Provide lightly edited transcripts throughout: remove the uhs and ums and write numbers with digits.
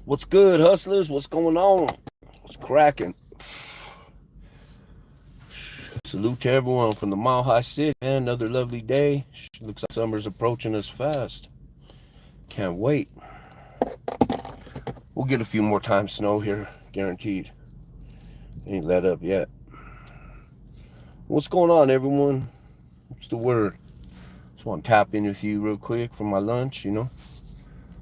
What's good, hustlers? What's going on? What's cracking? Salute to everyone from the Mile High City, man. Another lovely day. Looks like summer's approaching us fast. Can't wait. We'll get a few more times snow here, guaranteed. Ain't let up yet. What's going on, everyone? What's the word? Just want to tap in with you real quick for my lunch,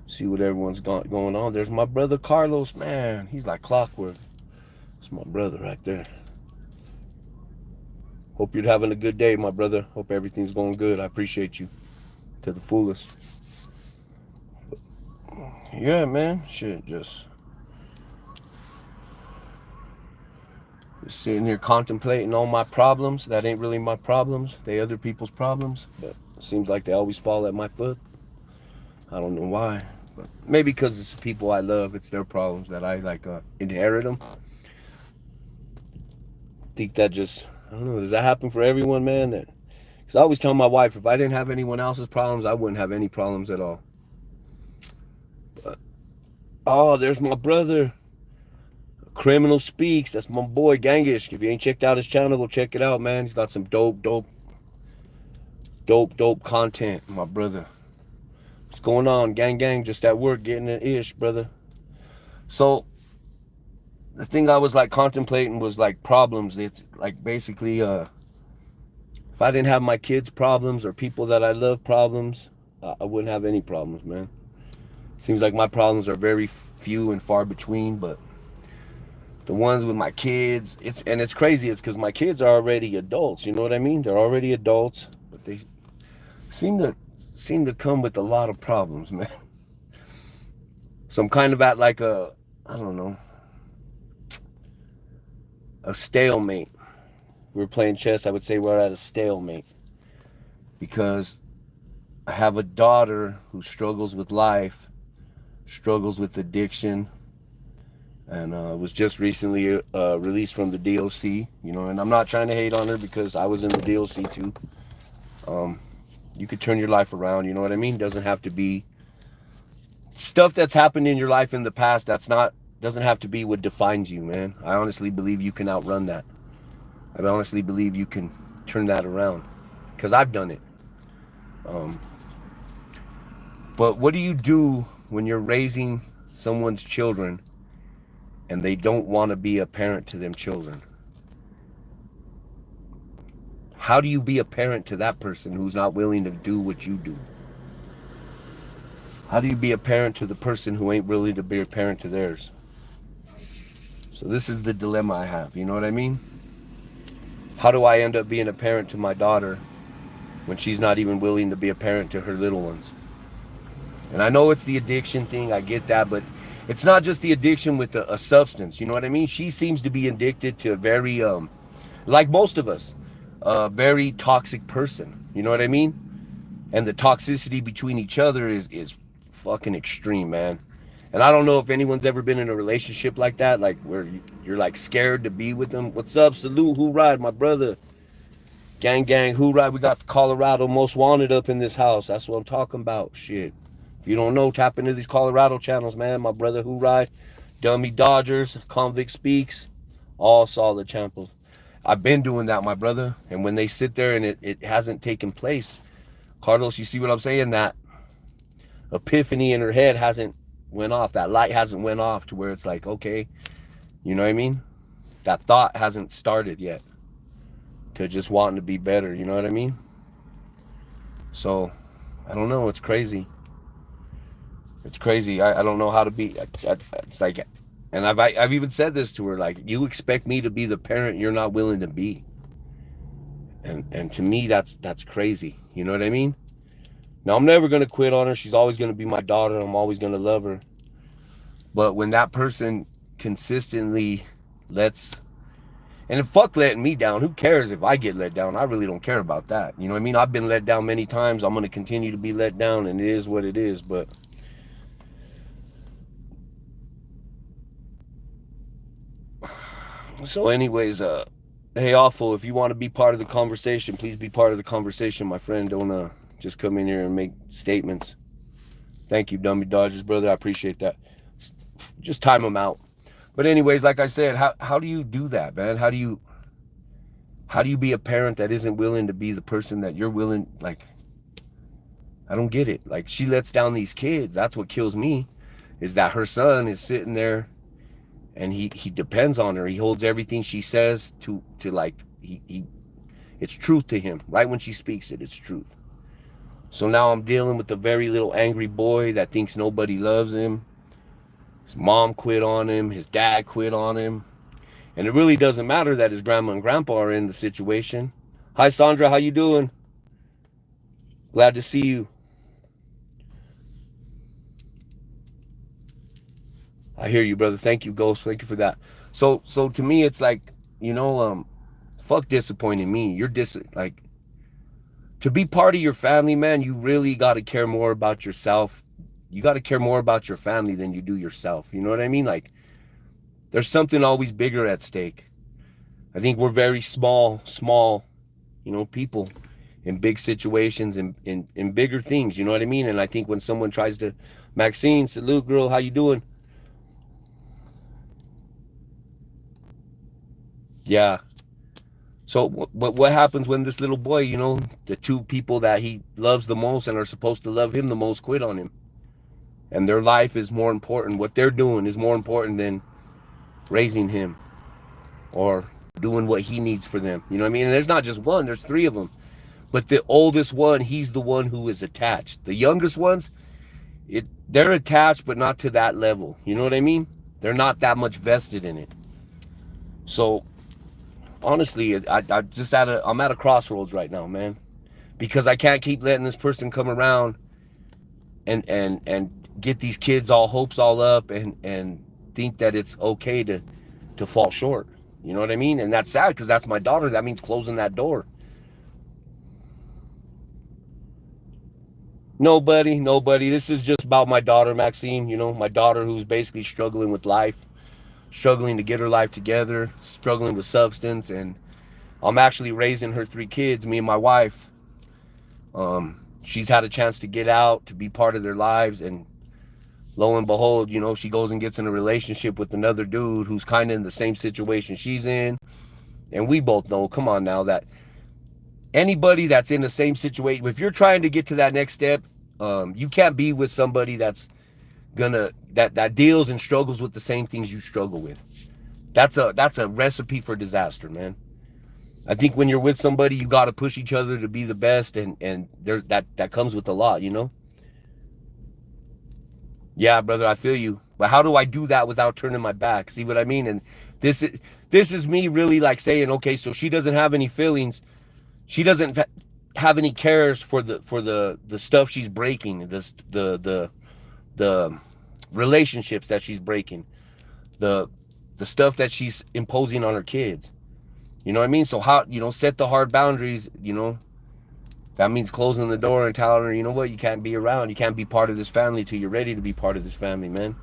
See what everyone's got going on. There's my brother Carlos, man. He's like clockwork. That's my brother right there. Hope you're having a good day, my brother. Hope everything's going good. I appreciate you to the fullest. Yeah, man. Shit, just sitting here contemplating all my problems. That ain't really my problems. They other people's problems. But it seems like they always fall at my foot. I don't know why. But maybe because it's people I love. It's their problems that I inherit them. I think that just, I don't know. Does that happen for everyone, man? Because I always tell my wife, if I didn't have anyone else's problems, I wouldn't have any problems at all. But, oh, there's my brother. Criminal Speaks. That's my boy, Gangish. If you ain't checked out his channel, go check it out, man. He's got some dope content, my brother. What's going on, gang? Just at work, getting it ish, brother. So, the thing I was contemplating was problems. It's basically, if I didn't have my kids' problems or people that I love problems, I wouldn't have any problems, man. Seems like my problems are very few and far between, but the ones with my kids, it's crazy. It's because my kids are already adults. You know what I mean? They're already adults, but they seem to come with a lot of problems, man. So I'm kind of at I don't know, a stalemate. If we were playing chess, I would say we're at a stalemate because I have a daughter who struggles with life, struggles with addiction, and was just recently released from the DOC, and I'm not trying to hate on her because I was in the DOC too. You could turn your life around, you know what I mean? Doesn't have to be stuff that's happened in your life in the past. Doesn't have to be what defines you, man. I honestly believe you can outrun that. I honestly believe you can turn that around because I've done it. But what do you do when you're raising someone's children and they don't want to be a parent to them children? How do you be a parent to that person who's not willing to do what you do? How do you be a parent to the person who ain't willing to be a parent to theirs? So this is the dilemma I have, you know what I mean? How do I end up being a parent to my daughter when she's not even willing to be a parent to her little ones? And I know it's the addiction thing, I get that, but it's not just the addiction with a substance, you know what I mean? She seems to be addicted to a very, like most of us, a very toxic person, you know what I mean? And the toxicity between each other is fucking extreme, man. And I don't know if anyone's ever been in a relationship like that, where you're scared to be with them. What's up? Salute, who ride, my brother? Gang, who ride? We got the Colorado Most Wanted up in this house. That's what I'm talking about. Shit. If you don't know, tap into these Colorado channels, man. My brother who ride, Dummy Dodgers, Convict Speaks, all solid channels. I've been doing that, my brother. And when they sit there and it hasn't taken place, Carlos, you see what I'm saying? That epiphany in her head hasn't went off. That light hasn't went off to where it's okay, you know what I mean? That thought hasn't started yet to just wanting to be better, you know what I mean? So, I don't know. It's crazy. It's crazy. I don't know how to be. It's and I've even said this to her, you expect me to be the parent you're not willing to be. And to me, that's crazy. You know what I mean? Now, I'm never going to quit on her. She's always going to be my daughter. I'm always going to love her. But when that person consistently and fuck letting me down, who cares if I get let down? I really don't care about that. You know what I mean? I've been let down many times. I'm going to continue to be let down, and it is what it is. But so anyways, hey, Awful, if you want to be part of the conversation, please be part of the conversation, my friend. Don't just come in here and make statements. Thank you, Dummy Dodgers, brother. I appreciate that. Just time them out. But anyways, like I said, how do you do that, man? How do you be a parent that isn't willing to be the person that you're willing? Like, I don't get it. Like, she lets down these kids. That's what kills me, is that her son is sitting there and he depends on her. He holds everything she says to like, it's truth to him. Right when she speaks it, it's truth. So now I'm dealing with a very little angry boy that thinks nobody loves him. His mom quit on him. His dad quit on him. And it really doesn't matter that his grandma and grandpa are in the situation. Hi, Sandra. How you doing? Glad to see you. I hear you, brother. Thank you, Ghost. Thank you for that. So to me, it's like, fuck disappointing me. You're like, to be part of your family, man, you really got to care more about yourself. You got to care more about your family than you do yourself. You know what I mean? Like, there's something always bigger at stake. I think we're very small, people in big situations and in bigger things. You know what I mean? And I think when someone tries to, Maxine, salute, girl, how you doing? Yeah. So what happens when this little boy, the two people that he loves the most and are supposed to love him the most quit on him? And their life is more important. What they're doing is more important than raising him or doing what he needs for them. You know what I mean? And there's not just one, there's three of them. But the oldest one, he's the one who is attached. The youngest ones, they're attached, but not to that level. You know what I mean? They're not that much vested in it. So honestly, I'm at a crossroads right now, man. Because I can't keep letting this person come around and get these kids all hopes all up and think that it's okay to fall short. You know what I mean? And that's sad because that's my daughter. That means closing that door. Nobody. This is just about my daughter, Maxine. My daughter who's basically struggling with life, struggling to get her life together, struggling with substance. And I'm actually raising her three kids, me and my wife. She's had a chance to get out, to be part of their lives. And lo and behold, she goes and gets in a relationship with another dude who's kind of in the same situation she's in. And we both know, come on now, that anybody that's in the same situation, if you're trying to get to that next step, you can't be with somebody that's that deals and struggles with the same things you struggle with. That's a recipe for disaster, man. I think when you're with somebody, you got to push each other to be the best, and there's that comes with a lot, Yeah, brother, I feel you. But how do I do that without turning my back? See what I mean? And this is me really like saying, okay, so she doesn't have any feelings. She doesn't have any cares for the stuff she's breaking, the relationships that she's breaking, the stuff that she's imposing on her kids. You know what I mean? So how, set the hard boundaries, that means closing the door and telling her, you know what, you can't be around. You can't be part of this family till you're ready to be part of this family, man.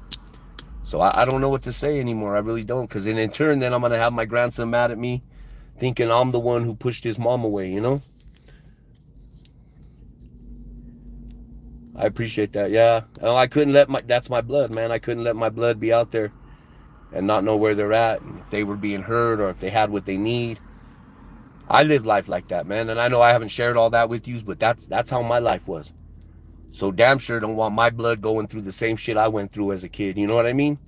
So I don't know what to say anymore. I really don't. Because in turn, then I'm going to have my grandson mad at me, thinking I'm the one who pushed his mom away, I appreciate that. Yeah. I couldn't that's my blood, man. I couldn't let my blood be out there and not know where they're at, and if they were being hurt or if they had what they need. I lived life like that, man. And I know I haven't shared all that with you, but that's how my life was. So damn sure don't want my blood going through the same shit I went through as a kid. You know what I mean?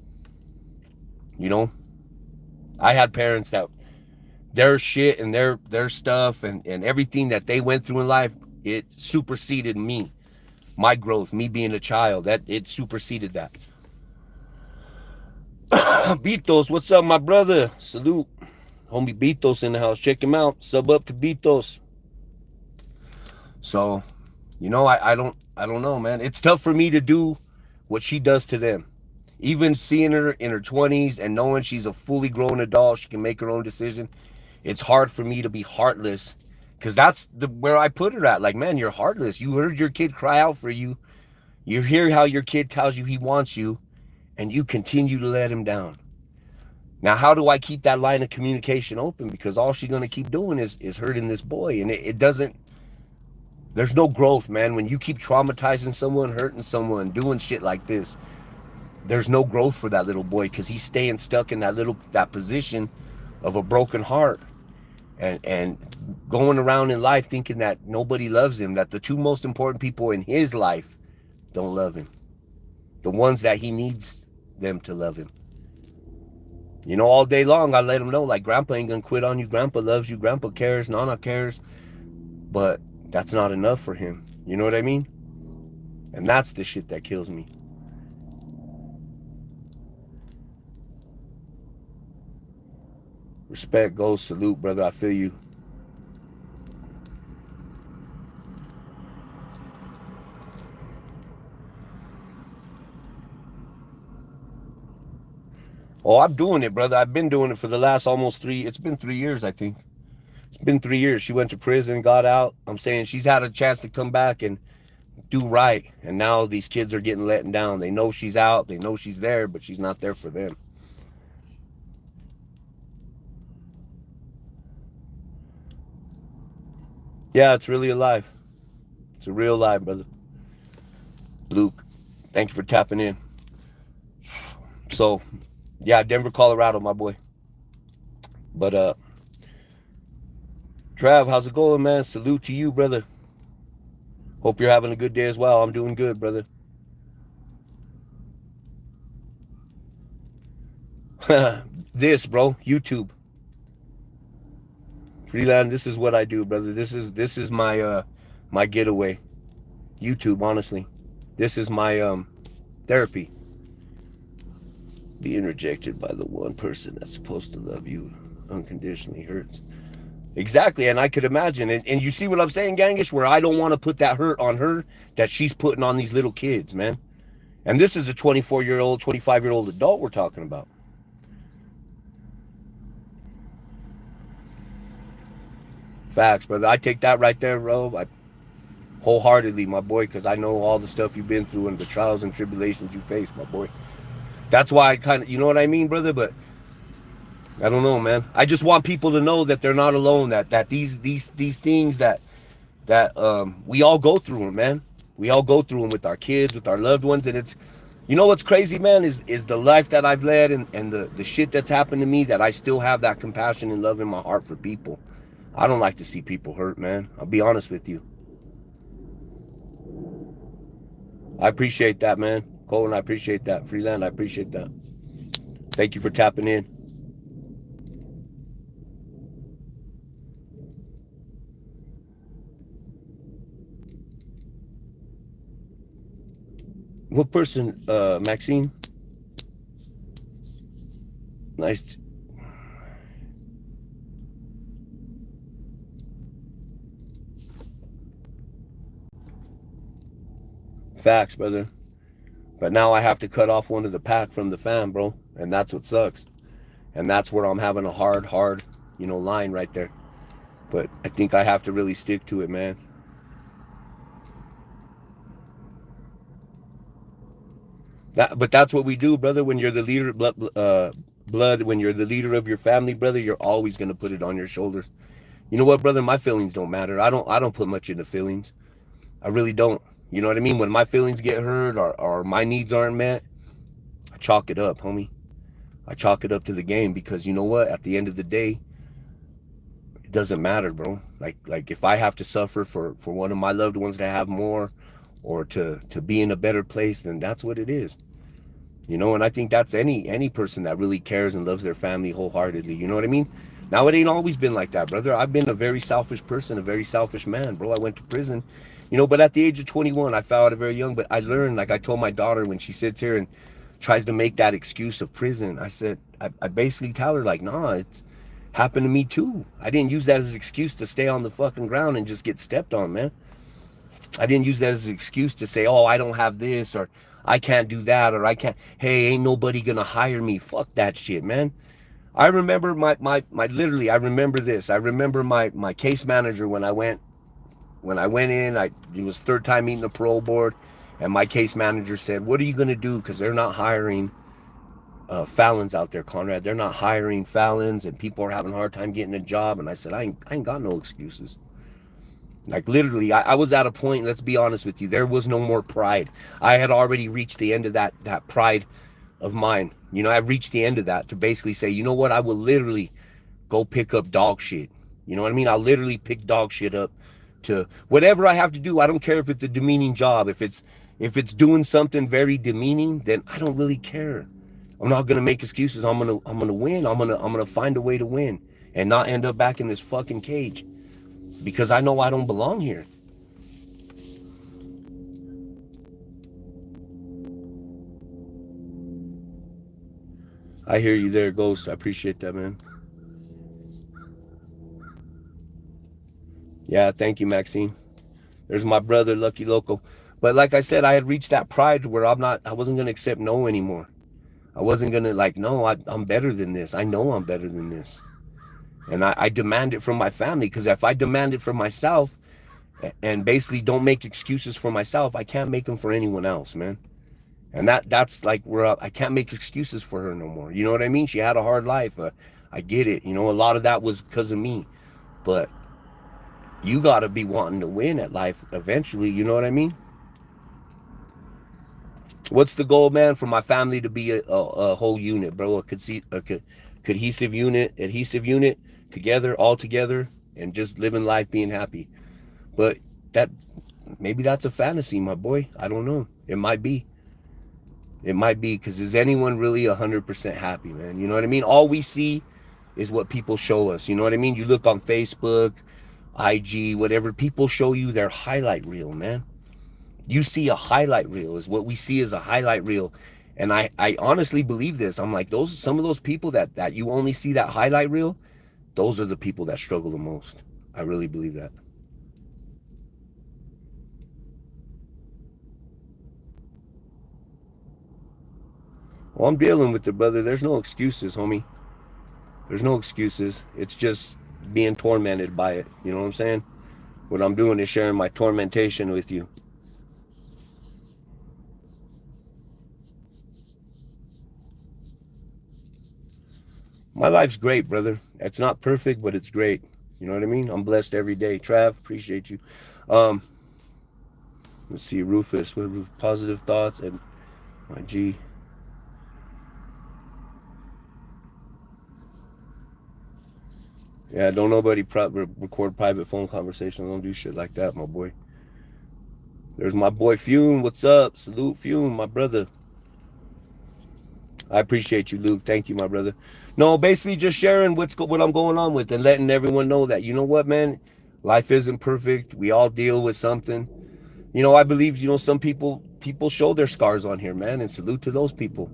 I had parents that their shit and their stuff and everything that they went through in life, it superseded me. My growth, me being a child, that it superseded that. Bitos, what's up, my brother? Salute. Homie Bitos in the house. Check him out. Sub up to Bitos. So, I don't know, man. It's tough for me to do what she does to them. Even seeing her in her 20s and knowing she's a fully grown adult, she can make her own decision. It's hard for me to be heartless, because that's where I put her at. Like, man, you're heartless. You heard your kid cry out for you. You hear how your kid tells you he wants you, and you continue to let him down. Now, how do I keep that line of communication open? Because all she's going to keep doing is hurting this boy. And it doesn't, there's no growth, man. When you keep traumatizing someone, hurting someone, doing shit like this, there's no growth for that little boy because he's staying stuck in that position of a broken heart, and going around in life thinking that nobody loves him, that the two most important people in his life don't love him, the ones that he needs them to love him. You know, all day long I let him know, like, grandpa ain't gonna quit on you, grandpa loves you, grandpa cares, nana cares, but that's not enough for him. You know what I mean? And that's the shit that kills me. Respect goes, salute, brother. I feel you. Oh, I'm doing it, brother. I've been doing it for the last it's been 3 years, I think. It's been 3 years. She went to prison, got out. I'm saying she's had a chance to come back and do right. And now these kids are getting let down. They know she's out. They know she's there, but she's not there for them. Yeah, it's really alive. It's a real live, brother. Luke, thank you for tapping in. So, yeah, Denver, Colorado, my boy. But, Trav, how's it going, man? Salute to you, brother. Hope you're having a good day as well. I'm doing good, brother. This, bro, YouTube. Freeland, this is what I do, brother. This is my my getaway. YouTube, honestly. This is my therapy. Being rejected by the one person that's supposed to love you unconditionally hurts. Exactly, and I could imagine. And you see what I'm saying, Gangish, where I don't want to put that hurt on her that she's putting on these little kids, man. And this is a 24-year-old, 25-year-old adult we're talking about. Facts, brother. I take that right there, bro. Wholeheartedly, my boy, because I know all the stuff you've been through and the trials and tribulations you face, my boy. That's why I kind of, you know what I mean, brother? But I don't know, man. I just want people to know that they're not alone. That these things that we all go through them, man. We all go through them with our kids, with our loved ones, and it's, you know what's crazy, man, is the life that I've led and the shit that's happened to me, that I still have that compassion and love in my heart for people. I don't like to see people hurt, man. I'll be honest with you. I appreciate that, man. Colin, I appreciate that. Freeland, I appreciate that. Thank you for tapping in. What person, Maxine? Nice. Facts, brother. But now I have to cut off one of the pack from the fam, bro. And that's what sucks. And that's where I'm having a hard, line right there. But I think I have to really stick to it, man. But that's what we do, brother. When you're the leader, when you're the leader of your family, brother, you're always gonna put it on your shoulders. You know what, brother? My feelings don't matter. I don't put much into feelings. I really don't. You know what I mean? When my feelings get hurt or my needs aren't met, I chalk it up, homie. I chalk it up to the game, because you know what? At the end of the day, it doesn't matter, bro. Like if I have to suffer for one of my loved ones to have more, or to be in a better place, then that's what it is. You know, and I think that's any person that really cares and loves their family wholeheartedly. You know what I mean? Now, it ain't always been like that, brother. I've been a very selfish person, a very selfish man, bro. I went to prison, but at the age of 21, I found out very young. But I learned, like I told my daughter when she sits here and tries to make that excuse of prison, I said, I basically tell her, like, nah, it's happened to me too. I didn't use that as an excuse to stay on the fucking ground and just get stepped on, man. I didn't use that as an excuse to say, oh, I don't have this, or I can't do that, or I can't, hey, ain't nobody gonna hire me. Fuck that shit, man. I remember literally, I remember this. I remember my case manager when I went in, it was third time meeting the parole board, and my case manager said, what are you gonna do? Because they're not hiring felons out there, Conrad. They're not hiring felons, and people are having a hard time getting a job. And I said, I ain't got no excuses. Like, literally, I was at a point, let's be honest with you, there was no more pride. I had already reached the end of that pride of mine. You know, I've reached the end of that to basically say, you know what, I will literally go pick up dog shit. You know what I mean? I'll literally pick dog shit up to whatever I have to do. I don't care if it's a demeaning job. If it's doing something very demeaning, then I don't really care. I'm not gonna make excuses. I'm gonna win. I'm gonna find a way to win and not end up back in this fucking cage because I know I don't belong here. I hear you there, Ghost. I appreciate that, man. Yeah, thank you, Maxine. There's my brother, Lucky Loco. But like I said, I had reached that pride where I wasn't gonna accept no anymore. I wasn't gonna like, no, I'm better than this. I know I'm better than this. And I demand it from my family because if I demand it from myself and basically don't make excuses for myself, I can't make them for anyone else, man. And that's like where I can't make excuses for her no more. You know what I mean? She had a hard life. I get it. You know, a lot of that was because of me. But you got to be wanting to win at life eventually. You know what I mean? What's the goal, man? For my family to be a whole unit, bro. Adhesive unit, together, all together, and just living life, being happy. But that maybe that's a fantasy, my boy. I don't know. It might be. It might be because is anyone really 100% happy, man? You know what I mean? All we see is what people show us. You know what I mean? You look on Facebook, IG, whatever. People show you their highlight reel, man. You see a highlight reel is what we see as a highlight reel. And I honestly believe this. I'm like, some of those people that you only see that highlight reel, those are the people that struggle the most. I really believe that. Well, I'm dealing with it, brother. There's no excuses, homie. There's no excuses. It's just being tormented by it. You know what I'm saying? What I'm doing is sharing my tormentation with you. My life's great, brother. It's not perfect, but it's great. You know what I mean? I'm blessed every day. Trav, appreciate you. Um, let's see, Rufus, what positive thoughts and my G. Yeah, don't nobody record private phone conversations. Don't do shit like that, my boy. There's my boy Fume. What's up? Salute Fume, my brother. I appreciate you, Luke. Thank you, my brother. No, basically just sharing what I'm going on with and letting everyone know that, you know what, man, life isn't perfect. We all deal with something. You know, I believe, you know, some people show their scars on here, man, and salute to those people.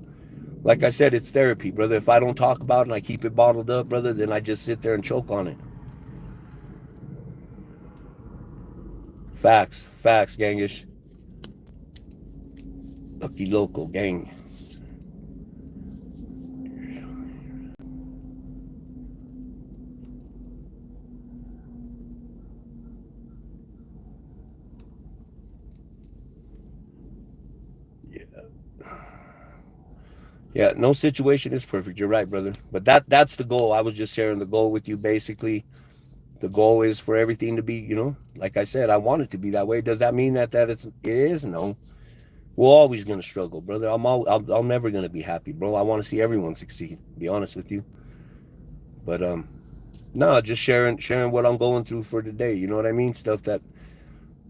Like I said, it's therapy, brother. If I don't talk about it and I keep it bottled up, brother, then I just sit there and choke on it. Facts, gangish. Lucky Local, gang. Yeah, no situation is perfect. You're right, brother. But that's the goal. I was just sharing the goal with you, basically. The goal is for everything to be, you know, like I said, I want it to be that way. Does that mean that it is? No. We're always gonna struggle, brother. I'm never gonna be happy, bro. I want to see everyone succeed. To be honest with you, but no, just sharing what I'm going through for today. You know what I mean? Stuff that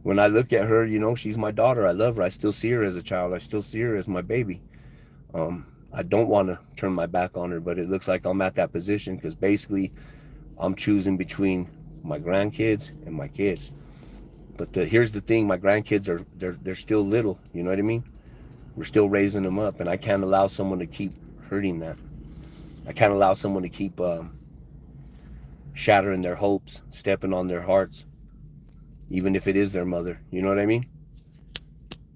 when I look at her, you know, she's my daughter. I love her. I still see her as a child. I still see her as my baby. I don't want to turn my back on her, but it looks like I'm at that position because basically I'm choosing between my grandkids and my kids. But here's the thing: my grandkids they're still little. You know what I mean? We're still raising them up, and I can't allow someone to keep hurting that. I can't allow someone to keep shattering their hopes, stepping on their hearts, even if it is their mother. You know what I mean?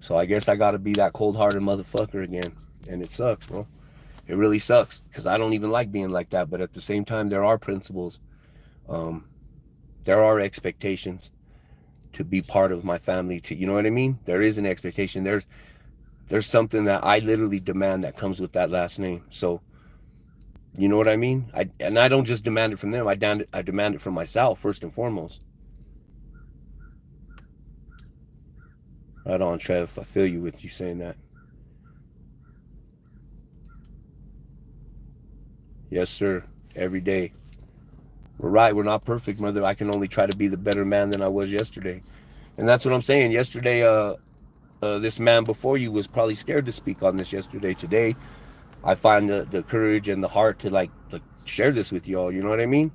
So I guess I got to be that cold-hearted motherfucker again, and it sucks, bro. It really sucks because I don't even like being like that. But at the same time, there are principles. Um, there are expectations to be part of my family. To you know what I mean? There is an expectation. There's something that I literally demand that comes with that last name. So you know what I mean? I don't just demand it from them. I demand it from myself first and foremost. Right on, Trev. I feel you with you saying that. Yes, sir. Every day. We're right. We're not perfect, mother. I can only try to be the better man than I was yesterday. And that's what I'm saying. Yesterday, this man before you was probably scared to speak on this yesterday. Today, I find the courage and the heart to like share this with y'all. You know what I mean?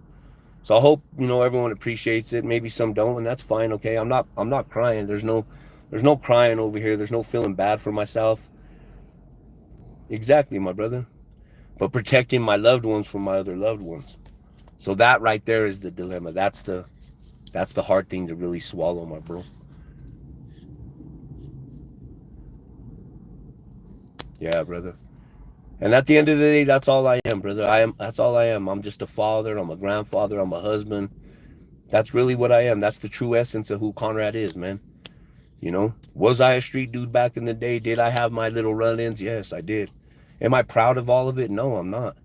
So I hope everyone appreciates it. Maybe some don't, and that's fine. Okay, I'm not crying. There's no crying over here. There's no feeling bad for myself. Exactly, my brother. But protecting my loved ones from my other loved ones. So that right there is the dilemma. That's the hard thing to really swallow, my bro. Yeah, brother. And at the end of the day, that's all I am, brother. That's all I am. I'm just a father, I'm a grandfather, I'm a husband. That's really what I am. That's the true essence of who Conrad is, man. Was I a street dude back in the day? Did I have my little run-ins? Yes, I did. Am I proud of all of it? No, I'm not.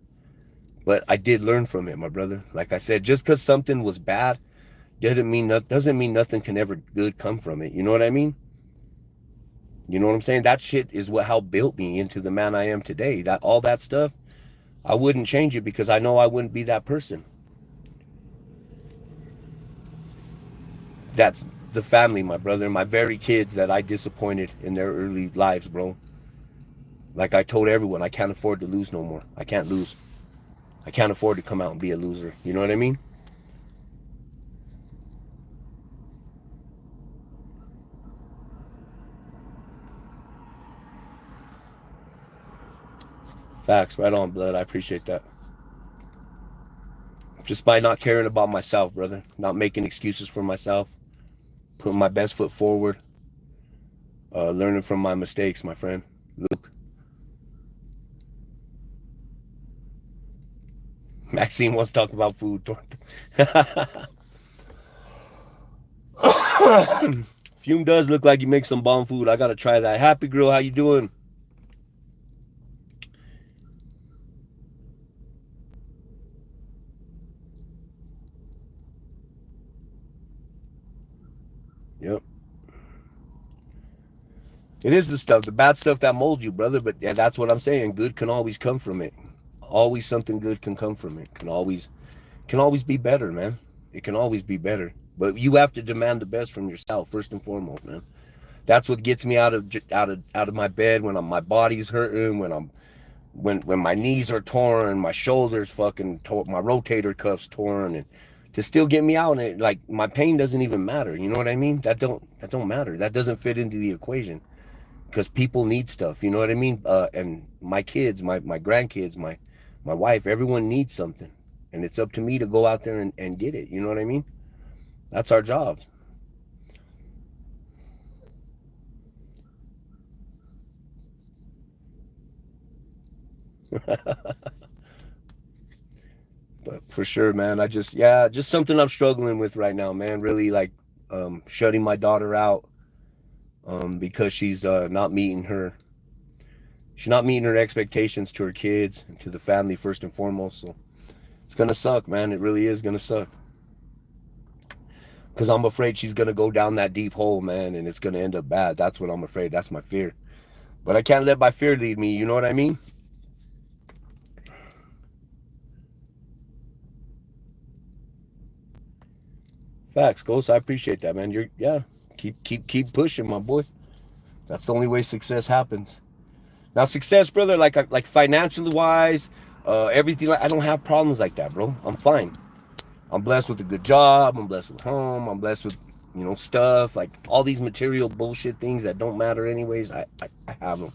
But I did learn from it, my brother. Like I said, just because something was bad doesn't mean nothing can ever good come from it. You know what I mean? You know what I'm saying? That shit is what how built me into the man I am today. That all that stuff, I wouldn't change it because I know I wouldn't be that person. That's the family, my brother, my very kids that I disappointed in their early lives, bro. Like I told everyone, I can't afford to lose no more. I can't lose. I can't afford to come out and be a loser. You know what I mean? Facts, right on, blood. I appreciate that. Just by not caring about myself, brother. Not making excuses for myself. Putting my best foot forward. Learning from my mistakes, my friend. Luke. Maxine wants to talk about food. Fume does look like you make some bomb food. I gotta try that. Happy girl, how you doing? Yep. It is the bad stuff that molds you, brother. But yeah, that's what I'm saying. Good can always come from it. Always something good can come from it. Can always be better, man. It can always be better. But you have to demand the best from yourself first and foremost, man. That's what gets me out of my bed when my body's hurting, when my knees are torn, my shoulders fucking torn, my rotator cuffs torn, and to still get me out, and like my pain doesn't even matter. You know what I mean? That don't matter. That doesn't fit into the equation because people need stuff. You know what I mean? And my kids, my grandkids, my wife, everyone needs something, and it's up to me to go out there and get it. You know what I mean? That's our job. But for sure, man, just something I'm struggling with right now, man. Really like shutting my daughter out because she's not meeting her expectations to her kids and to the family first and foremost. So it's gonna suck, man. It really is gonna suck because I'm afraid she's gonna go down that deep hole, man, and it's gonna end up bad. That's what I'm afraid. That's my fear. But I can't let my fear lead me. You know what I mean? Facts, Ghost. I appreciate that, man. Yeah. Keep pushing, my boy. That's the only way success happens. Now, success, brother, like financially wise, everything. I don't have problems like that, bro. I'm fine. I'm blessed with a good job. I'm blessed with home. I'm blessed with stuff like all these material bullshit things that don't matter anyways. I have them,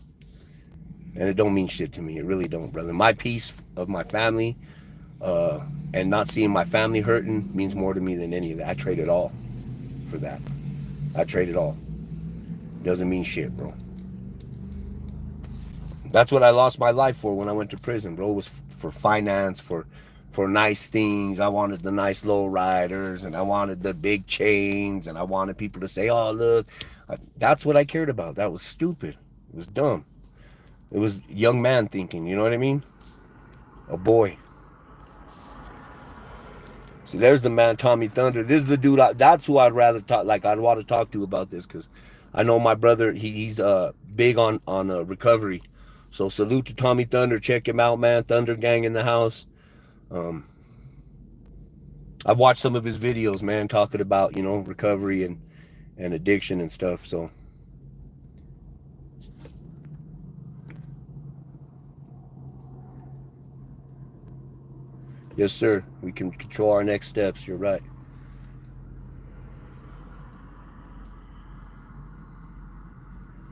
and it don't mean shit to me. It really don't, brother. My peace of my family, and not seeing my family hurting means more to me than any of that. I trade it all for that. I trade it all. Doesn't mean shit, bro. That's what I lost my life for when I went to prison, bro. It was for finance, for nice things. I wanted the nice low riders, and I wanted the big chains, and I wanted people to say, "Oh, look." That's what I cared about. That was stupid. It was dumb. It was young man thinking. You know what I mean? A boy. See, there's the man, Tommy Thunder. This is the dude. That's who I'd rather talk. Like I'd want to talk to about this because I know my brother. He's big on recovery. So salute to Tommy Thunder. Check him out, man. Thunder Gang in the house. I've watched some of his videos, man, talking about, you know, recovery and addiction and stuff. So yes, sir. We can control our next steps. You're right.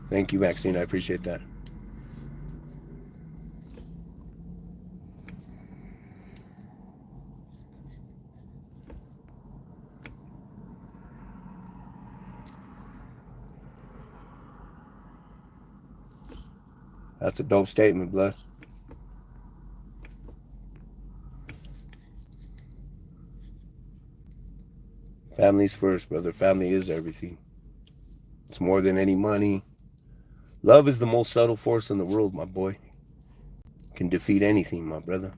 Thank you, Maxine. I appreciate that. That's a dope statement, blood. Family's first, brother. Family is everything. It's more than any money. Love is the most subtle force in the world, my boy. Can defeat anything, my brother.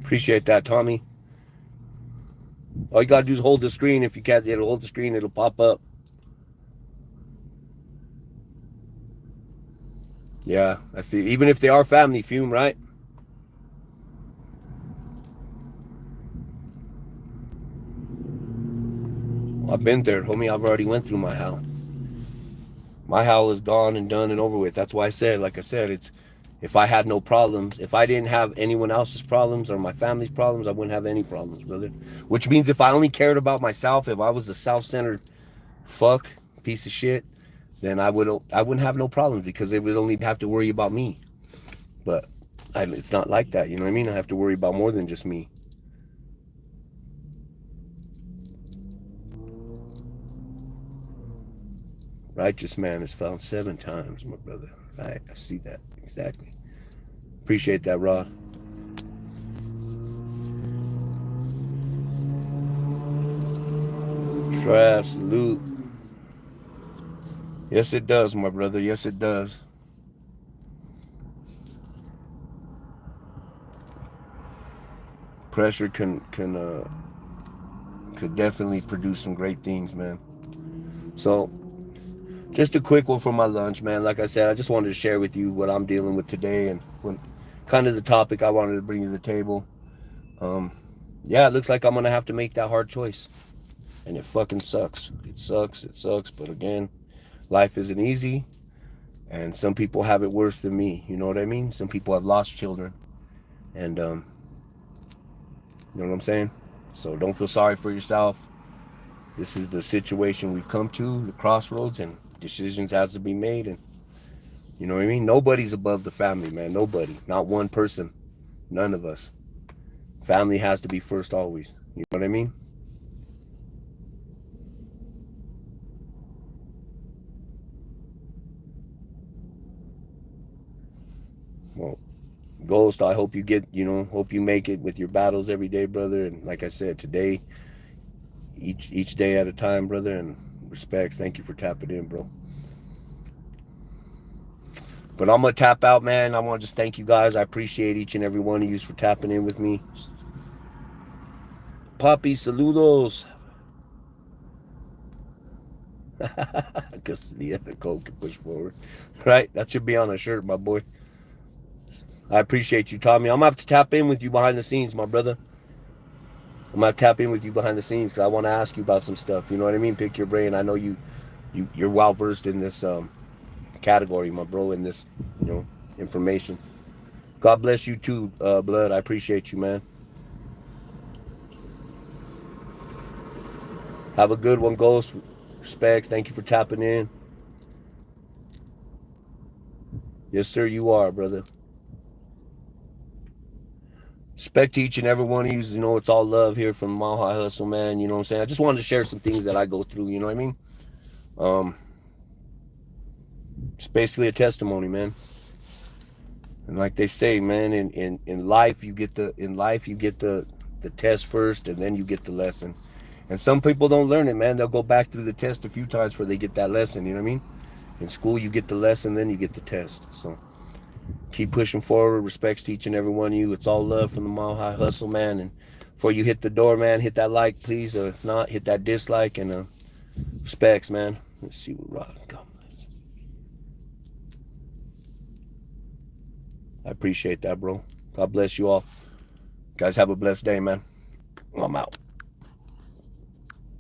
Appreciate that, Tommy. All you gotta do is hold the screen. If you can't, it'll hold the screen. It'll pop up. Yeah, I feel, even if they are family, Fume, right? I've been there, homie. I've already went through my hell. My hell is gone and done and over with. That's why I said, like I said, it's if I had no problems, if I didn't have anyone else's problems or my family's problems, I wouldn't have any problems, brother. Which means if I only cared about myself, if I was a self-centered fuck piece of shit, then I wouldn't have no problems because they would only have to worry about me. But it's not like that, you know what I mean? I have to worry about more than just me. Righteous man is found 7 times, my brother. Right, I see that exactly. Appreciate that, Rod. Trav, salute. Yes, it does, my brother. Yes, it does. Pressure could definitely produce some great things, man. So, just a quick one for my lunch, man. Like I said, I just wanted to share with you what I'm dealing with today and kind of the topic I wanted to bring to the table. Yeah, it looks like I'm gonna have to make that hard choice, and it fucking sucks. It sucks. But again, life isn't easy, and some people have it worse than me. You know what I mean? Some people have lost children, and you know what I'm saying? So don't feel sorry for yourself. This is the situation we've come to, the crossroads, and decisions has to be made. And you know what I mean? Nobody's above the family, man. Nobody. Not one person. None of us. Family has to be first always. You know what I mean? Well, Ghost, I hope you get, hope you make it with your battles every day, brother. And like I said, today, each day at a time, brother. And respects. Thank you for tapping in, bro. But I'm going to tap out, man. I want to just thank you guys. I appreciate each and every one of you for tapping in with me. Papi, saludos. Because the other code can push forward. Right? That should be on a shirt, my boy. I appreciate you, Tommy. I'm going to have to tap in with you behind the scenes, my brother. I'm going to tap in with you behind the scenes because I want to ask you about some stuff. You know what I mean? Pick your brain. I know you're well versed in this category, my bro, in this, information. God bless you too, Blood. I appreciate you, man. Have a good one, Ghost. Respects. Thank you for tapping in. Yes, sir, you are, brother. Respect to each and every one of you. You know, it's all love here from Mile High Hustle, man. You know what I'm saying? I just wanted to share some things that I go through. You know what I mean? It's basically a testimony, man. And like they say, man, in life you get the test first, and then you get the lesson. And some people don't learn it, man. They'll go back through the test a few times before they get that lesson. You know what I mean? In school, you get the lesson, then you get the test. So keep pushing forward. Respects to each and every one of you. It's all love from the Mile High Hustle, man. And Before you hit the door, man, hit that like, please. Or if not, hit that dislike. And respects, man. Let's see what Rod comes. I appreciate that, bro. God bless you all. Guys, have a blessed day, man. I'm out.